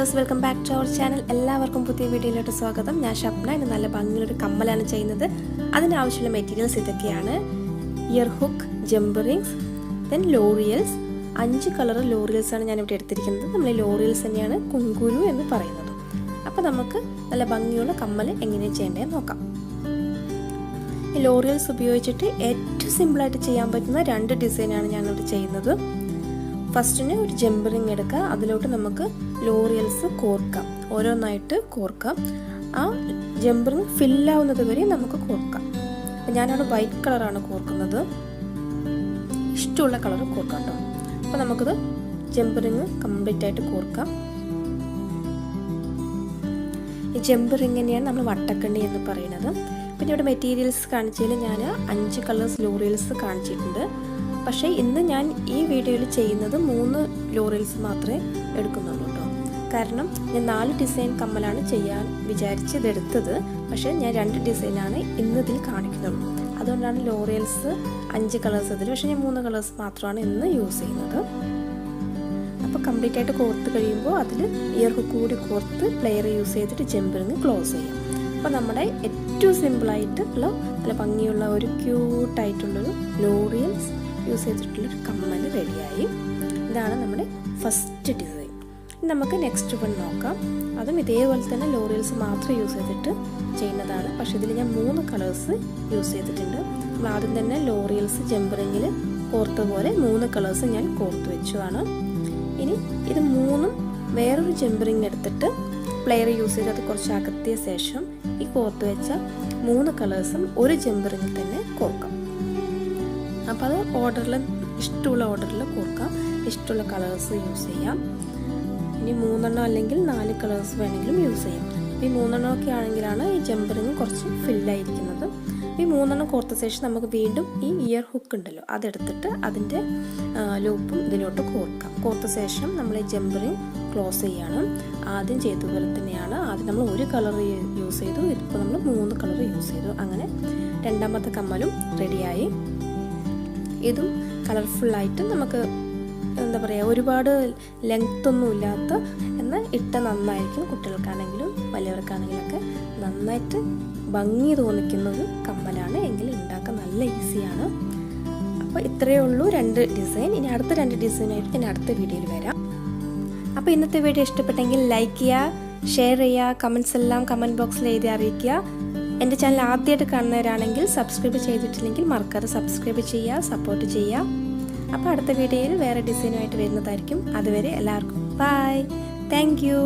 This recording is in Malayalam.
Dears, welcome back to our channel. എല്ലാവർക്കും പുതിയ വീഡിയോയിലോട്ട് സ്വാഗതം. ഞാൻ ഷബ്ന. ഇന്ന് നല്ല ഭംഗിയൊരു കമ്മലാണ് ചെയ്യുന്നത്. അതിനാവശ്യമുള്ള മെറ്റീരിയൽസ് ഇതൊക്കെയാണ്: ear hook, jump rings, then ലോറിയൽസ്. 5 കളർ ലോറിയൽസാണ് ഞാനിവിടെ എടുത്തിരിക്കുന്നത്. നമ്മൾ ലോറിയൽസ് തന്നെയാണ് കുങ്കുരു എന്ന് പറയുന്നത്. അപ്പോൾ നമുക്ക് നല്ല ഭംഗിയുള്ള കമ്മൽ എങ്ങനെയാണ് ചെയ്യേണ്ടതെന്ന് നോക്കാം. ഈ ലോറിയൽസ് ഉപയോഗിച്ചിട്ട് ഏറ്റവും സിമ്പിളായിട്ട് ചെയ്യാൻ പറ്റുന്ന 2 ഡിസൈനാണ് ഞാനിവിടെ ചെയ്യുന്നത്. ഫസ്റ്റിന് ഒരു ജംബ് റിങ് എടുക്കുക, അതിലോട്ട് നമുക്ക് ലോറിയൽസ് കോർക്കാം, ഓരോന്നായിട്ട് കോർക്കാം. ആ ജംബ് റിങ് ഫില്ലാവുന്നത് വരെ നമുക്ക് കോർക്കാം. അപ്പം ഞാനവിടെ വൈറ്റ് കളറാണ് കോർക്കുന്നത്. ഇഷ്ടമുള്ള കളർ കോർക്കാം കേട്ടോ. അപ്പോൾ നമുക്കിത് ജംബ് റിങ് കംപ്ലീറ്റ് ആയിട്ട് കോർക്കാം. ഈ ജംബ് റിങ് തന്നെയാണ് നമ്മൾ വട്ടക്കണ്ണി എന്ന് പറയുന്നത്. പിന്നെ ഇവിടെ മെറ്റീരിയൽസ് കാണിച്ചതിൽ ഞാൻ 5 കളേഴ്സ് ലോറിയൽസ് കാണിച്ചിട്ടുണ്ട്. പക്ഷേ ഇന്ന് ഞാൻ ഈ വീഡിയോയിൽ ചെയ്യുന്നത് 3 ലോറിയൽസ് മാത്രമേ എടുക്കുന്നുള്ളൂ കേട്ടോ. കാരണം ഞാൻ 4 ഡിസൈൻ കമ്മലാണ് ചെയ്യാൻ വിചാരിച്ചതെടുത്തത്. പക്ഷേ ഞാൻ 2 ഡിസൈനാണ് ഇന്നതിൽ കാണിക്കുന്നുള്ളൂ. അതുകൊണ്ടാണ് ലോറിയൽസ് 5 കളേഴ്സ് ഇതിൽ. പക്ഷേ ഞാൻ 3 കളേഴ്സ് മാത്രമാണ് ഇന്ന് യൂസ് ചെയ്യുന്നത്. അപ്പോൾ കംപ്ലീറ്റ് ആയിട്ട് കോർത്ത് കഴിയുമ്പോൾ അതിൽ ഇയർ ഹുക്ക് കൂടി കോർത്ത് പ്ലെയർ യൂസ് ചെയ്തിട്ട് ജംബ് റിങ് ക്ലോസ് ചെയ്യും. അപ്പോൾ നമ്മുടെ ഏറ്റവും സിമ്പിളായിട്ടുള്ള നല്ല ഭംഗിയുള്ള ഒരു ക്യൂട്ടായിട്ടുള്ളൊരു ലോറിയൽസ് യൂസ് ചെയ്തിട്ടുള്ളൊരു കമ്മൽ റെഡിയായി. ഇതാണ് നമ്മുടെ ഫസ്റ്റ് ഡിസൈൻ. നമുക്ക് നെക്സ്റ്റ് വൺ നോക്കാം. അതും ഇതേപോലെ തന്നെ ലോറിയൽസ് മാത്രം യൂസ് ചെയ്തിട്ട് ചെയ്യുന്നതാണ്. പക്ഷേ ഇതിൽ ഞാൻ 3 കളേഴ്സ് യൂസ് ചെയ്തിട്ടുണ്ട്. നമ്മൾ ആദ്യം തന്നെ ലോറിയൽസ് ജംബ് റിങ്ങിൽ കോർത്ത പോലെ 3 കളേഴ്സ് ഞാൻ കോർത്ത് വെച്ചതാണ്. ഇനി ഇത് 3ഉം വേറൊരു ജംബ് റിങ് എടുത്തിട്ട് പ്ലെയർ യൂസ് ചെയ്ത് അത് കുറച്ച് അകത്തിയ ശേഷം ഈ കോർത്ത് വെച്ച 3 കളേഴ്സും ഒരു ജംബ് റിങ്ങിൽ തന്നെ കോർക്കാം. അപ്പോൾ അത് ഓർഡറിൽ, ഇഷ്ടമുള്ള ഓർഡറിൽ കോർക്കാം. ഇഷ്ടമുള്ള കളേഴ്സ് യൂസ് ചെയ്യാം. ഇനി 3 അല്ലെങ്കിൽ 4 കളേഴ്സ് വേണമെങ്കിലും യൂസ് ചെയ്യാം. ഈ 3 ആണെങ്കിലാണ് ഈ ജംബ് റിങ് കുറച്ച് ഫില്ലായിരിക്കുന്നത്. ഈ 3 കോർത്ത ശേഷം നമുക്ക് വീണ്ടും ഈ ഇയർ ഹുക്ക് ഉണ്ടല്ലോ, അതെടുത്തിട്ട് അതിൻ്റെ ലൂപ്പും ഇതിലോട്ട് കോർക്കാം. കോർത്ത ശേഷം നമ്മൾ ഈ ജംബ് റിങ് ക്ലോസ് ചെയ്യണം. ആദ്യം ചെയ്തതുപോലെ തന്നെയാണ്. ആദ്യം നമ്മൾ 1 കളർ യൂസ് ചെയ്തു, ഇപ്പോൾ നമ്മൾ 3 കളർ യൂസ് ചെയ്തു. അങ്ങനെ രണ്ടാമത്തെ കമ്മലും റെഡിയായി. ഇതും കളർഫുള്ളായിട്ട് നമുക്ക് എന്താ പറയുക, ഒരുപാട് ലെങ്ത് ഒന്നും ഇല്ലാത്ത, എന്നാൽ ഇട്ട നന്നായിരിക്കും. കുട്ടികൾക്കാണെങ്കിലും വലിയവർക്കാണെങ്കിലും ഒക്കെ നന്നായിട്ട് ഭംഗി തോന്നിക്കുന്ന ഒരു കമ്മലാണ്. എങ്കിൽ ഉണ്ടാക്കാൻ നല്ല ഈസിയാണ്. അപ്പോൾ ഇത്രയേ ഉള്ളൂ 2 ഡിസൈൻ. ഇനി അടുത്ത 2 ഡിസൈനായിട്ട് ഞാൻ അടുത്ത വീഡിയോയിൽ വരാം. അപ്പോൾ ഇന്നത്തെ വീഡിയോ ഇഷ്ടപ്പെട്ടെങ്കിൽ ലൈക്ക് ചെയ്യുക, ഷെയർ ചെയ്യുക, കമൻസ് എല്ലാം കമൻറ്റ് ബോക്സിൽ എഴുതി അറിയിക്കുക. എൻ്റെ ചാനൽ ആദ്യമായിട്ട് കാണുന്നവരാണെങ്കിൽ സബ്സ്ക്രൈബ് ചെയ്തിട്ടില്ലെങ്കിൽ മറക്കാതെ സബ്സ്ക്രൈബ് ചെയ്യുക, സപ്പോർട്ട് ചെയ്യുക. അപ്പോൾ അടുത്ത വീഡിയോയിൽ വേറെ ഡിസൈനുമായിട്ട് വരുന്നതായിരിക്കും. അതുവരെ എല്ലാവർക്കും ബൈ. Thank you.